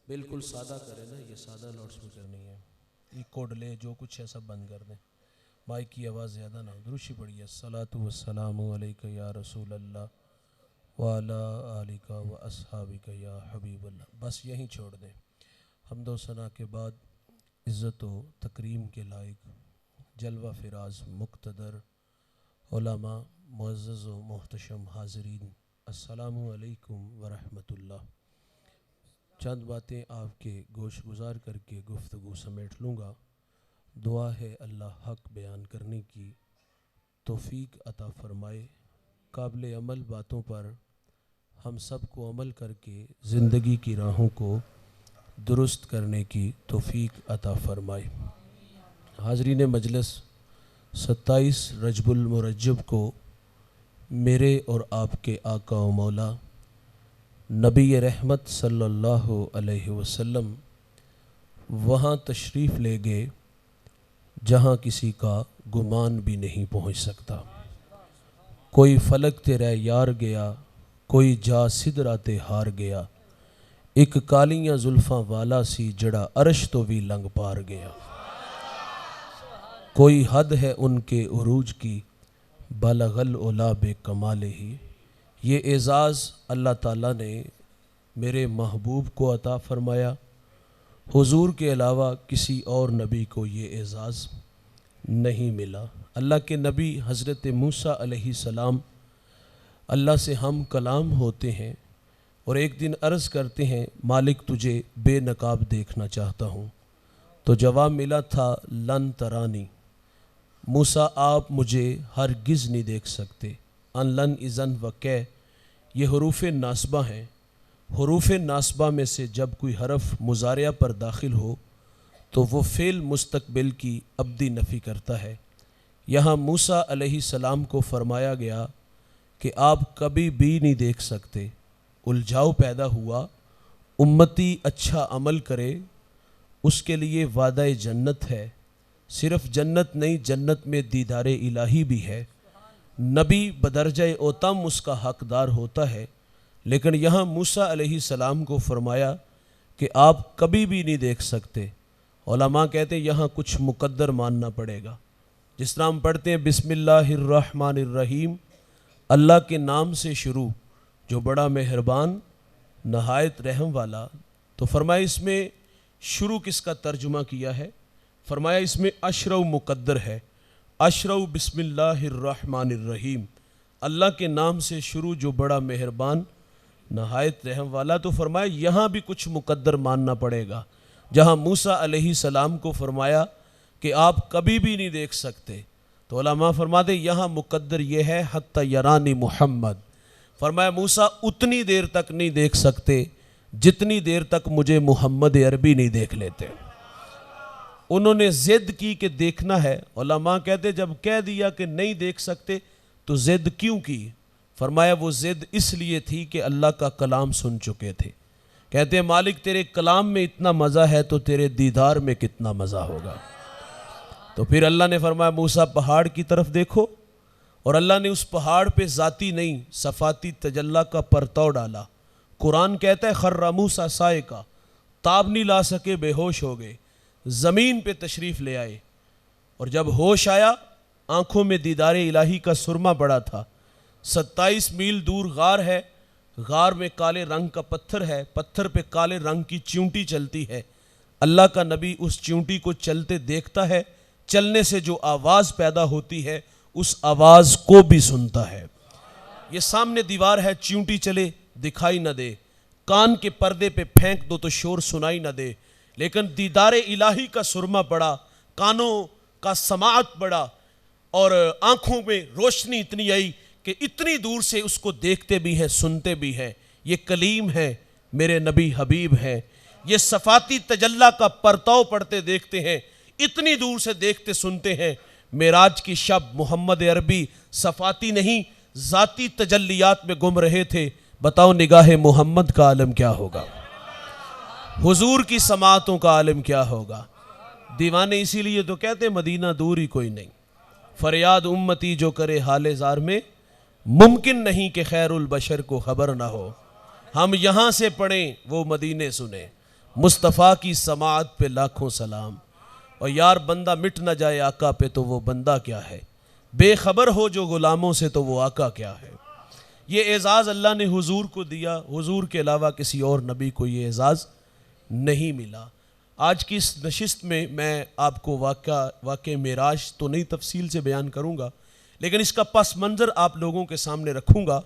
بالکل سادہ کرے نا، یہ سادہ لاؤڈ اسپیکر نہیں ہے، یہ کوڈ لے جو کچھ ہے سب بند کر دیں، مائک کی آواز زیادہ نہ ہو۔ دروشی پڑھیے، الصلاۃ والسلام علیک یا رسول اللہ وعلی آلک و اصحابک یا حبیب اللہ۔ بس یہیں چھوڑ دیں۔ حمد و ثنا کے بعد عزت و تکریم کے لائق جلوہ فراز مقتدر علماء، معزز و محتشم حاضرین، السلام علیکم ورحمۃ اللہ۔ چند باتیں آپ کے گوش گزار کر کے گفتگو سمیٹ لوں گا۔ دعا ہے اللہ حق بیان کرنے کی توفیق عطا فرمائے، قابل عمل باتوں پر ہم سب کو عمل کر کے زندگی کی راہوں کو درست کرنے کی توفیق عطا فرمائے۔ حاضرین مجلس، 27 رجب المرجب کو میرے اور آپ کے آقا و مولا نبی رحمت صلی اللہ علیہ وسلم وہاں تشریف لے گئے جہاں کسی کا گمان بھی نہیں پہنچ سکتا۔ کوئی فلک تیرا یار گیا، کوئی جا سدرات ہار گیا، ایک کالیاں زلفاں والا سی جڑا عرش تو بھی لنگ پار گیا۔ کوئی حد ہے ان کے عروج کی، بلغ العلا بے کمال ہی۔ یہ اعزاز اللہ تعالیٰ نے میرے محبوب کو عطا فرمایا۔ حضور کے علاوہ کسی اور نبی کو یہ اعزاز نہیں ملا۔ اللہ کے نبی حضرت موسیٰ علیہ السلام اللہ سے ہم کلام ہوتے ہیں اور ایک دن عرض کرتے ہیں، مالک تجھے بے نقاب دیکھنا چاہتا ہوں، تو جواب ملا تھا لن ترانی، موسیٰ آپ مجھے ہرگز نہیں دیکھ سکتے۔ ان لن اذن و کہ یہ حروف ناصبہ ہیں۔ حروف ناصبہ میں سے جب کوئی حرف مضارعہ پر داخل ہو تو وہ فعل مستقبل کی ابدی نفی کرتا ہے۔ یہاں موسیٰ علیہ السلام کو فرمایا گیا کہ آپ کبھی بھی نہیں دیکھ سکتے۔ الجھاؤ پیدا ہوا، امتی اچھا عمل کرے اس کے لیے وعدہ جنت ہے۔ صرف جنت نہیں، جنت میں دیدار الہی بھی ہے۔ نبی بدرجہ اوتم اس کا حقدار ہوتا ہے، لیکن یہاں موسیٰ علیہ السلام کو فرمایا کہ آپ کبھی بھی نہیں دیکھ سکتے۔ علماء کہتے ہیں یہاں کچھ مقدر ماننا پڑے گا۔ جس طرح ہم پڑھتے ہیں بسم اللہ الرحمن الرحیم، اللہ کے نام سے شروع جو بڑا مہربان نہایت رحم والا، تو فرمایا اس میں شروع کس کا ترجمہ کیا ہے؟ فرمایا اس میں اشرو مقدر ہے۔ اشرو بسم اللہ الرحمن الرحیم، اللہ کے نام سے شروع جو بڑا مہربان نہایت رحم والا، تو فرمایا یہاں بھی کچھ مقدر ماننا پڑے گا۔ جہاں موسیٰ علیہ السلام کو فرمایا کہ آپ کبھی بھی نہیں دیکھ سکتے، تو علماء فرماتے یہاں مقدر یہ ہے حتی یرانی محمد، فرمایا موسیٰ اتنی دیر تک نہیں دیکھ سکتے جتنی دیر تک مجھے محمد عربی نہیں دیکھ لیتے۔ انہوں نے ضد کی کہ دیکھنا ہے۔ علماء کہتے جب کہہ دیا کہ نہیں دیکھ سکتے تو ضد کیوں کی؟ فرمایا وہ ضد اس لیے تھی کہ اللہ کا کلام سن چکے تھے۔ کہتے ہیں مالک تیرے کلام میں اتنا مزہ ہے تو تیرے دیدار میں کتنا مزہ ہوگا۔ تو پھر اللہ نے فرمایا موسیٰ پہاڑ کی طرف دیکھو، اور اللہ نے اس پہاڑ پہ ذاتی نہیں صفاتی تجلی کا پرتو ڈالا۔ قرآن کہتا ہے خر موسیٰ صاعقہ، تاب نہیں لا سکے، بے ہوش ہو گئے، زمین پہ تشریف لے آئے، اور جب ہوش آیا آنکھوں میں دیدار الہی کا سرما بڑا تھا۔ 27 میل دور غار ہے، غار میں کالے رنگ کا پتھر ہے، پتھر پہ کالے رنگ کی چیونٹی چلتی ہے۔ اللہ کا نبی اس چیونٹی کو چلتے دیکھتا ہے، چلنے سے جو آواز پیدا ہوتی ہے اس آواز کو بھی سنتا ہے۔ یہ سامنے دیوار ہے، چیونٹی چلے دکھائی نہ دے، کان کے پردے پہ پھینک دو تو شور سنائی نہ دے، لیکن دیدار الہی کا سرما بڑا، کانوں کا سماعت بڑا، اور آنکھوں میں روشنی اتنی آئی کہ اتنی دور سے اس کو دیکھتے بھی ہیں، سنتے بھی ہیں۔ یہ کلیم ہے، میرے نبی حبیب ہیں۔ یہ صفاتی تجلی کا پرتو پڑھتے دیکھتے ہیں، اتنی دور سے دیکھتے سنتے ہیں۔ معراج کی شب محمد عربی صفاتی نہیں ذاتی تجلیات میں گم رہے تھے۔ بتاؤ نگاہ محمد کا عالم کیا ہوگا، حضور کی سماعتوں کا عالم کیا ہوگا۔ دیوانے اسی لیے تو کہتے ہیں مدینہ دور ہی کوئی نہیں، فریاد امتی جو کرے حال زار میں، ممکن نہیں کہ خیر البشر کو خبر نہ ہو۔ ہم یہاں سے پڑھیں وہ مدینے سنیں، مصطفیٰ کی سماعت پہ لاکھوں سلام، اور یار بندہ مٹ نہ جائے آقا پہ تو وہ بندہ کیا ہے، بے خبر ہو جو غلاموں سے تو وہ آقا کیا ہے۔ یہ اعزاز اللہ نے حضور کو دیا، حضور کے علاوہ کسی اور نبی کو یہ اعزاز نہیں ملا۔ آج کی اس نشست میں آپ کو واقع معراج تو نہیں تفصیل سے بیان کروں گا، لیکن اس کا پس منظر آپ لوگوں کے سامنے رکھوں گا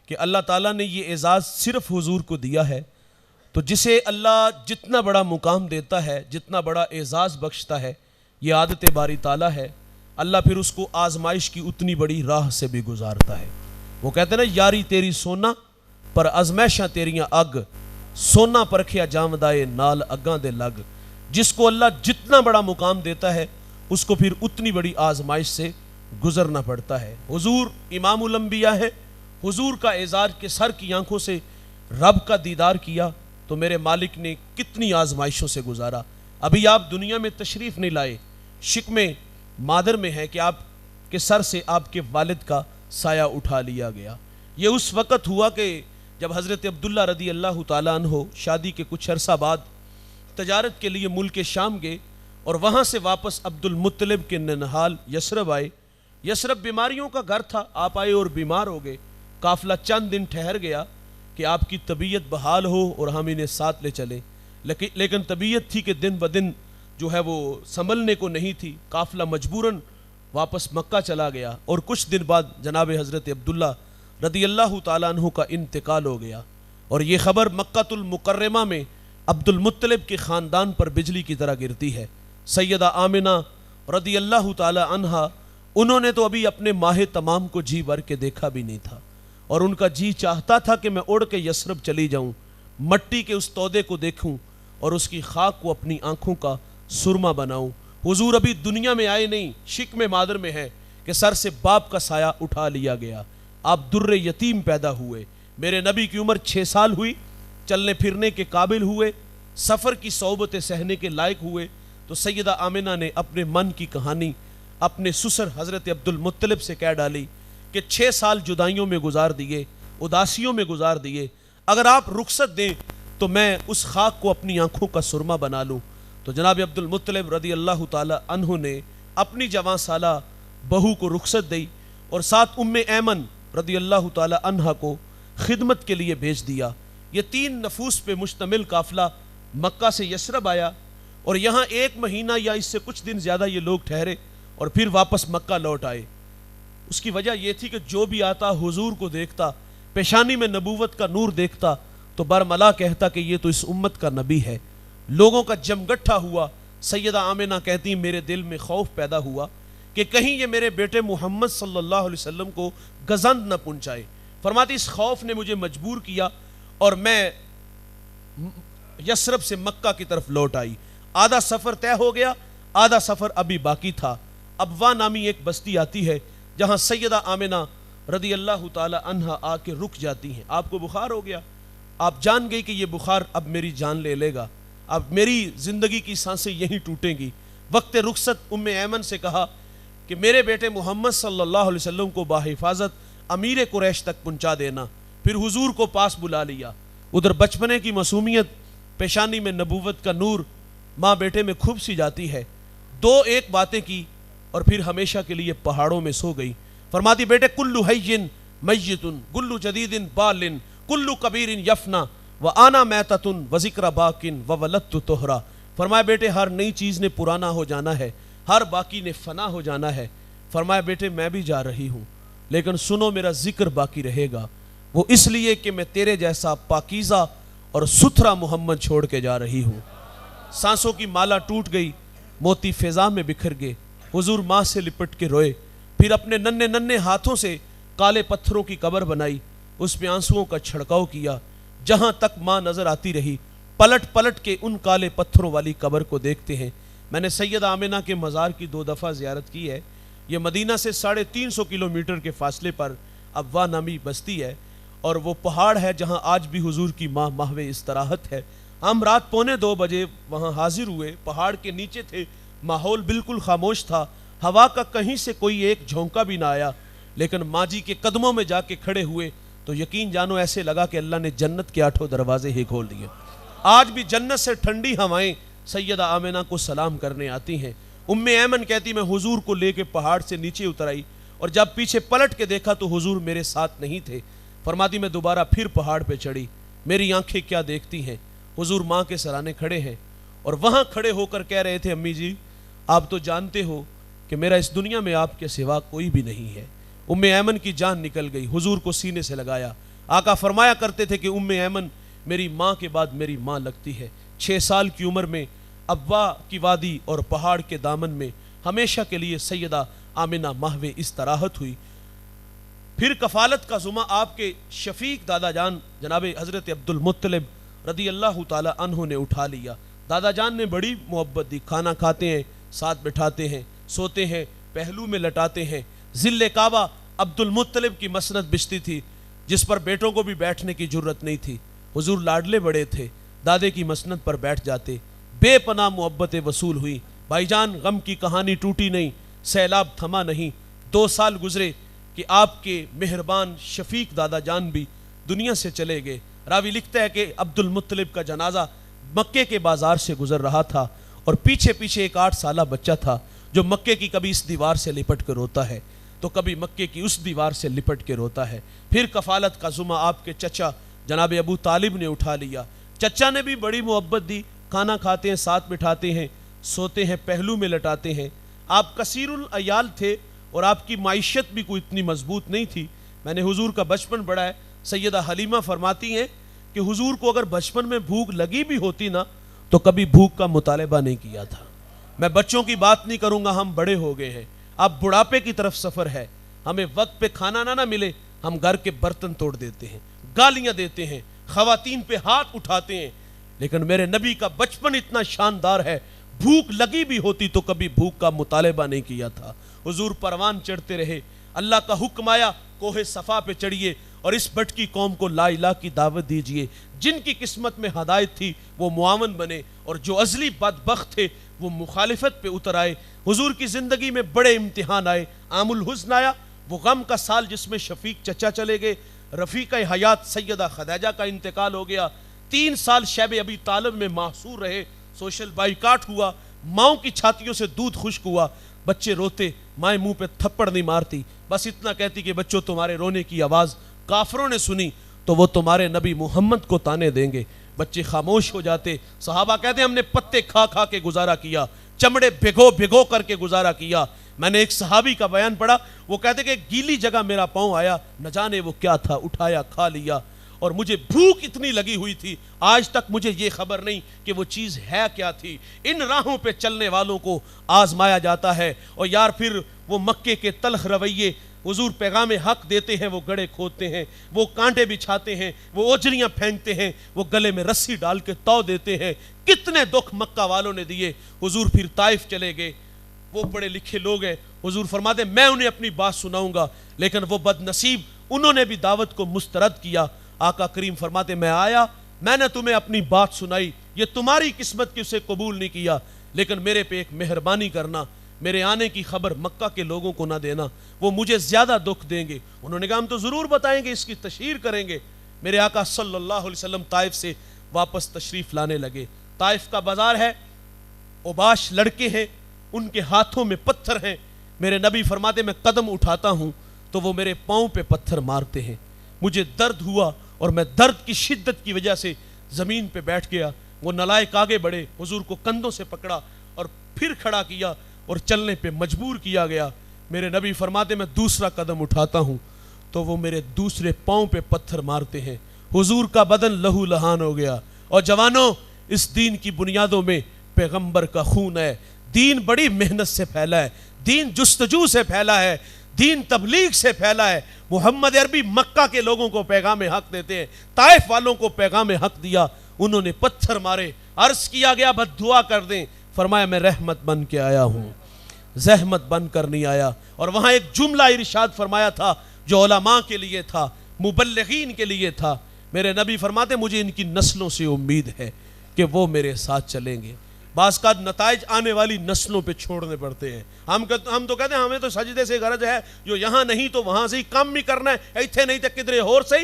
کہ اللہ تعالیٰ نے یہ اعزاز صرف حضور کو دیا ہے، تو جسے اللہ جتنا بڑا مقام دیتا ہے، جتنا بڑا اعزاز بخشتا ہے، یہ عادت باری تعالیٰ ہے، اللہ پھر اس کو آزمائش کی اتنی بڑی راہ سے بھی گزارتا ہے۔ وہ کہتے ہیں نا، یاری تیری سونا پر ازمائشاں تیریاں اگ، سونا پرکھیا جامدائے نال اگاں دے لگ۔ جس کو اللہ جتنا بڑا مقام دیتا ہے اس کو پھر اتنی بڑی آزمائش سے گزرنا پڑتا ہے۔ حضور امام الانبیاء ہے، حضور کا اعزاز کے سر کی آنکھوں سے رب کا دیدار کیا تو میرے مالک نے کتنی آزمائشوں سے گزارا۔ ابھی آپ دنیا میں تشریف نہیں لائے، شکم مادر میں ہے کہ آپ کے سر سے آپ کے والد کا سایہ اٹھا لیا گیا۔ یہ اس وقت ہوا کہ جب حضرت عبداللہ رضی اللہ تعالیٰ عنہ شادی کے کچھ عرصہ بعد تجارت کے لیے ملک شام گئے اور وہاں سے واپس عبد المطلب کے ننہال یثرب آئے۔ یثرب بیماریوں کا گھر تھا، آپ آئے اور بیمار ہو گئے۔ قافلہ چند دن ٹھہر گیا کہ آپ کی طبیعت بحال ہو اور ہم انہیں ساتھ لے چلیں، لیکن طبیعت تھی کہ دن بدن جو ہے وہ سنبھلنے کو نہیں تھی۔ قافلہ مجبوراً واپس مکہ چلا گیا اور کچھ دن بعد جناب حضرت عبداللہ رضی اللہ تعالیٰ عنہ کا انتقال ہو گیا، اور یہ خبر مکہ المکرمہ میں عبد المطلب کے خاندان پر بجلی کی طرح گرتی ہے۔ سیدہ آمنہ رضی اللہ تعالیٰ عنہا، انہوں نے تو ابھی اپنے ماہ تمام کو جی بھر کے دیکھا بھی نہیں تھا، اور ان کا جی چاہتا تھا کہ میں اڑ کے یثرب چلی جاؤں، مٹی کے اس تودے کو دیکھوں اور اس کی خاک کو اپنی آنکھوں کا سرما بناؤں۔ حضور ابھی دنیا میں آئے نہیں، شکم مادر میں ہے کہ سر سے باپ کا سایہ اٹھا لیا گیا، آپ در یتیم پیدا ہوئے۔ میرے نبی کی عمر 6 سال ہوئی، چلنے پھرنے کے قابل ہوئے، سفر کی صحبتیں سہنے کے لائق ہوئے، تو سیدہ آمنہ نے اپنے من کی کہانی اپنے سسر حضرت عبد المطلب سے کہہ ڈالی کہ 6 سال جدائیوں میں گزار دیے، اداسیوں میں گزار دیے، اگر آپ رخصت دیں تو میں اس خاک کو اپنی آنکھوں کا سرما بنا لوں۔ تو جناب عبد المطلب رضی اللہ تعالی عنہ نے اپنی جوان سالہ بہو کو رخصت دی اور ساتھ ام ایمن رضی اللہ تعالی عنہ کو خدمت کے لیے بھیج دیا۔ یہ 3 نفوس پہ مشتمل قافلہ مکہ سے یثرب آیا، اور یہاں 1 مہینہ یا اس سے کچھ دن زیادہ یہ لوگ ٹھہرے اور پھر واپس مکہ لوٹ آئے۔ اس کی وجہ یہ تھی کہ جو بھی آتا حضور کو دیکھتا، پیشانی میں نبوت کا نور دیکھتا تو برملا کہتا کہ یہ تو اس امت کا نبی ہے۔ لوگوں کا جمگٹھا ہوا۔ سیدہ آمنہ کہتی میرے دل میں خوف پیدا ہوا کہ کہیں یہ میرے بیٹے محمد صلی اللہ علیہ وسلم کو گزند نہ پہنچائے۔ فرماتی اس خوف نے مجھے مجبور کیا اور میں یثرب سے مکہ کی طرف لوٹ آئی۔ آدھا سفر طے ہو گیا، آدھا سفر ابھی باقی تھا۔ ابوا نامی ایک بستی آتی ہے جہاں سیدہ آمنہ رضی اللہ تعالی عنہا آ کے رک جاتی ہیں۔ آپ کو بخار ہو گیا، آپ جان گئی کہ یہ بخار اب میری جان لے لے گا، اب میری زندگی کی سانسیں یہیں ٹوٹیں گی۔ وقت رخصت ام ایمن سے کہا کہ میرے بیٹے محمد صلی اللہ علیہ وسلم کو باحفاظت امیر قریش تک پہنچا دینا۔ پھر حضور کو پاس بلا لیا۔ ادھر بچپنے کی معصومیت، پیشانی میں نبوت کا نور ماں بیٹے میں کھب سی جاتی ہے۔ 2 باتیں کی اور پھر ہمیشہ کے لیے پہاڑوں میں سو گئی۔ فرماتی بیٹے کلو حیٍ میتٌ کلو جدید بالٍ کلو کبیر یفنا وآنا میتۃ وذکر باق وولدت طہرا۔ فرمایا بیٹے ہر نئی چیز نے پرانا ہو جانا ہے، ہر باقی نے فنا ہو جانا ہے۔ فرمایا بیٹے میں بھی جا رہی ہوں، لیکن سنو میرا ذکر باقی رہے گا، وہ اس لیے کہ میں تیرے جیسا پاکیزہ اور ستھرا محمد چھوڑ کے جا رہی ہوں۔ سانسوں کی مالا ٹوٹ گئی، موتی فضا میں بکھر گئے۔ حضور ماں سے لپٹ کے روئے، پھر اپنے ننھے ننھے ہاتھوں سے کالے پتھروں کی قبر بنائی، اس میں آنسوؤں کا چھڑکاؤ کیا۔ جہاں تک ماں نظر آتی رہی، پلٹ پلٹ کے ان کالے پتھروں والی قبر کو دیکھتے ہیں۔ میں نے سیدہ آمنہ کے مزار کی 2 دفعہ زیارت کی ہے۔ یہ مدینہ سے 350 کلومیٹر کے فاصلے پر ابوا نامی بستی ہے، اور وہ پہاڑ ہے جہاں آج بھی حضور کی ماں محو استراحت ہے۔ ہم رات 1:45 بجے وہاں حاضر ہوئے، پہاڑ کے نیچے تھے، ماحول بالکل خاموش تھا، ہوا کا کہیں سے کوئی ایک جھونکا بھی نہ آیا، لیکن ماں جی کے قدموں میں جا کے کھڑے ہوئے تو یقین جانو ایسے لگا کہ اللہ نے جنت کے 8 دروازے ہی کھول دیے۔ آج بھی جنت سے ٹھنڈی ہوائیں سیدہ آمنہ کو سلام کرنے آتی ہیں۔ ام ایمن کہتی میں حضور کو لے کے پہاڑ سے نیچے اتر آئی اور جب پیچھے پلٹ کے دیکھا تو حضور میرے ساتھ نہیں تھے۔ فرماتی میں دوبارہ پھر پہاڑ پہ چڑھی، میری آنکھیں کیا دیکھتی ہیں، حضور ماں کے سرانے کھڑے ہیں اور وہاں کھڑے ہو کر کہہ رہے تھے امی جی آپ تو جانتے ہو کہ میرا اس دنیا میں آپ کے سوا کوئی بھی نہیں ہے۔ ام ایمن کی جان نکل گئی، حضور کو سینے سے لگایا۔ آقا فرمایا کرتے تھے کہ ام ایمن میری ماں کے بعد میری ماں لگتی ہے۔ 6 سال کی عمر میں ابوا کی وادی اور پہاڑ کے دامن میں ہمیشہ کے لیے سیدہ آمنہ محو استراحت ہوئی۔ پھر کفالت کا ذمہ آپ کے شفیق دادا جان جناب حضرت عبد المطلب رضی اللہ تعالی عنہ نے اٹھا لیا۔ دادا جان نے بڑی محبت دی، کھانا کھاتے ہیں، ساتھ بٹھاتے ہیں، سوتے ہیں، پہلو میں لٹاتے ہیں۔ ذل کعبہ عبد المطلب کی مسند بچتی تھی جس پر بیٹوں کو بھی بیٹھنے کی جرت نہیں تھی۔ حضور لاڈلے بڑے تھے، دادے کی مسند پر بیٹھ جاتے۔ بے پناہ محبت وصول ہوئی۔ بھائی جان غم کی کہانی ٹوٹی نہیں، سیلاب تھما نہیں۔ 2 سال گزرے کہ آپ کے مہربان شفیق دادا جان بھی دنیا سے چلے گئے۔ راوی لکھتا ہے کہ عبد المطلب کا جنازہ مکے کے بازار سے گزر رہا تھا اور پیچھے پیچھے ایک 8 سالہ بچہ تھا جو مکے کی کبھی اس دیوار سے لپٹ کے روتا ہے تو کبھی مکے کی اس دیوار سے لپٹ کے روتا ہے۔ پھر کفالت کا ذمہ آپ کے چچا جناب ابو طالب نے اٹھا لیا۔ چچا نے بھی بڑی محبت دی، کھانا کھاتے ہیں، ساتھ بٹھاتے ہیں، سوتے ہیں، پہلو میں لٹاتے ہیں۔ آپ کثیر العیال تھے اور آپ کی معیشت بھی کوئی اتنی مضبوط نہیں تھی۔ میں نے حضور کا بچپن پڑھا ہے، سیدہ حلیمہ فرماتی ہیں کہ حضور کو اگر بچپن میں بھوک لگی بھی ہوتی نا تو کبھی بھوک کا مطالبہ نہیں کیا تھا۔ میں بچوں کی بات نہیں کروں گا، ہم بڑے ہو گئے ہیں، اب بڑھاپے کی طرف سفر ہے، ہمیں وقت پہ کھانا نہ ملے ہم گھر کے برتن توڑ دیتے ہیں، گالیاں دیتے ہیں، خواتین پہ ہاتھ اٹھاتے ہیں۔ لیکن میرے نبی کا بچپن اتنا شاندار ہے، بھوک لگی بھی ہوتی تو کبھی بھوک کا مطالبہ نہیں کیا تھا۔ حضور پروان چڑھتے رہے، اللہ کا حکم آیا کوہ صفا پہ چڑھیے اور اس بھٹکی قوم کو لا الہ کی دعوت دیجئے۔ جن کی قسمت میں ہدایت تھی وہ معاون بنے اور جو ازلی بدبخت تھے وہ مخالفت پہ اتر آئے۔ حضور کی زندگی میں بڑے امتحان آئے، عام الحزن آیا، وہ غم کا سال جس میں شفیق چچا چلے گئے، رفیقہ حیات سیدہ خدیجہ کا انتقال ہو گیا، 3 سال شیب ابی طالب میں محصور رہے، سوشل بائیکاٹ ہوا، ماؤں کی چھاتیوں سے دودھ خشک ہوا، بچے روتے، مائیں منہ پہ تھپڑ نہیں مارتی، بس اتنا کہتی کہ بچوں تمہارے رونے کی آواز کافروں نے سنی تو وہ تمہارے نبی محمد کو تانے دیں گے۔ بچے خاموش ہو جاتے، صحابہ کہتے ہیں ہم نے پتے کھا کھا کے گزارا کیا، چمڑے بھگو بھگو کر کے گزارا کیا۔ میں نے ایک صحابی کا بیان پڑھا، وہ کہتے کہ گیلی جگہ میرا پاؤں آیا، نہ جانے وہ کیا تھا، اٹھایا کھا لیا، اور مجھے بھوک اتنی لگی ہوئی تھی آج تک مجھے یہ خبر نہیں کہ وہ چیز ہے کیا تھی۔ ان راہوں پہ چلنے والوں کو آزمایا جاتا ہے۔ اور یار پھر وہ مکے کے تلخ رویے، حضور پیغام حق دیتے ہیں وہ گڑے کھودتے ہیں، وہ کانٹے بچھاتے ہیں، وہ اوجریاں پھینکتے ہیں، وہ گلے میں رسی ڈال کے تو دیتے ہیں۔ کتنے دکھ مکہ والوں نے دیے۔ حضور پھر طائف چلے گئے، وہ بڑے لکھے لوگ ہیں، حضور فرماتے ہیں میں انہیں اپنی بات سناؤں گا، لیکن وہ بد نصیب انہوں نے بھی دعوت کو مسترد کیا۔ آقا کریم فرماتے ہیں میں آیا، میں نے تمہیں اپنی بات سنائی، یہ تمہاری قسمت کی اسے قبول نہیں کیا، لیکن میرے پہ ایک مہربانی کرنا، میرے آنے کی خبر مکہ کے لوگوں کو نہ دینا، وہ مجھے زیادہ دکھ دیں گے۔ انہوں نے کہا ہم تو ضرور بتائیں گے، اس کی تشہیر کریں گے۔ میرے آقا صلی اللہ علیہ وسلم طائف سے واپس تشریف لانے لگے۔ طائف کا بازار ہے، اوباش لڑکے ہیں، ان کے ہاتھوں میں پتھر ہیں۔ میرے نبی فرماتے میں قدم اٹھاتا ہوں تو وہ میرے پاؤں پہ پتھر مارتے ہیں۔ مجھے درد ہوا اور میں درد کی شدت کی وجہ سے زمین پہ بیٹھ گیا۔ وہ نالائق آگے بڑھے، حضور کو کندھوں سے پکڑا اور پھر کھڑا کیا اور چلنے پہ مجبور کیا گیا۔ میرے نبی فرماتے میں دوسرا قدم اٹھاتا ہوں تو وہ میرے دوسرے پاؤں پہ پتھر مارتے ہیں۔ حضور کا بدن لہو لہان ہو گیا۔ اور جوانوں، اس دین کی بنیادوں میں پیغمبر کا خون ہے۔ دین بڑی محنت سے پھیلا ہے، دین جستجو سے پھیلا ہے، دین تبلیغ سے پھیلا ہے۔ محمد عربی مکہ کے لوگوں کو پیغام حق دیتے ہیں، طائف والوں کو پیغام حق دیا، انہوں نے پتھر مارے، عرض کیا گیا بد دعا کر دیں، فرمایا میں رحمت بن کے آیا ہوں، زحمت بن کر نہیں آیا۔ اور وہاں ایک جملہ ارشاد فرمایا تھا جو علماء کے لیے تھا، مبلغین کے لیے تھا۔ میرے نبی فرماتے مجھے ان کی نسلوں سے امید ہے کہ وہ میرے ساتھ چلیں گے۔ بعض کا نتائج آنے والی نسلوں پہ چھوڑنے پڑتے ہیں۔ ہم تو کہتے ہیں ہمیں تو سجدے سے غرض ہے، جو یہاں نہیں تو وہاں سے ہی کام بھی کرنا ہے، ایتھے نہیں تو کدھرے اور سے ہی۔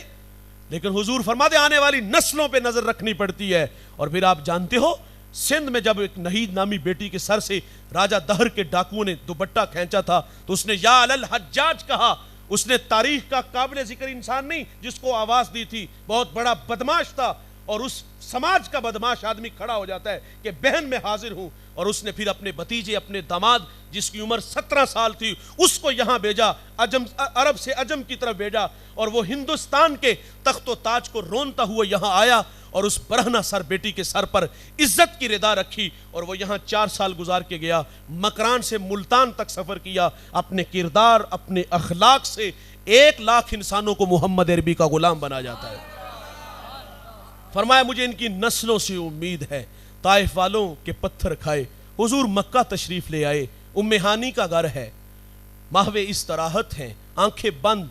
لیکن حضور فرماتے آنے والی نسلوں پہ نظر رکھنی پڑتی ہے. اور پھر آپ جانتے ہو سندھ میں جب ایک نہید نامی بیٹی کے سر سے راجہ دہر کے ڈاکوؤں نے دوپٹہ کھینچا تھا تو اس نے یا علی الحجاج کہا. اس نے تاریخ کا قابل ذکر انسان نہیں جس کو آواز دی تھی, بہت بڑا بدماش تھا, اور اس سماج کا بدماش آدمی کھڑا ہو جاتا ہے کہ بہن میں حاضر ہوں. اور اس نے پھر اپنے بھتیجے, اپنے داماد جس کی عمر 17 سال تھی, اس کو یہاں بھیجا, عرب سے عجم کی طرف بھیجا, اور وہ ہندوستان کے تخت و تاج کو رونتا ہوا یہاں آیا اور اس برہنہ سر بیٹی کے سر پر عزت کی ردا رکھی, اور وہ یہاں 4 سال گزار کے گیا. مکران سے ملتان تک سفر کیا. اپنے کردار, اپنے اخلاق سے 1 لاکھ انسانوں کو محمد عربی کا غلام بنا جاتا ہے. فرمایا مجھے ان کی نسلوں سے امید ہے. طائف والوں کے پتھر کھائے, حضور مکہ تشریف لے آئے. ام ہانی کا گھر ہے, ماہوے استراحت ہیں, آنکھیں بند,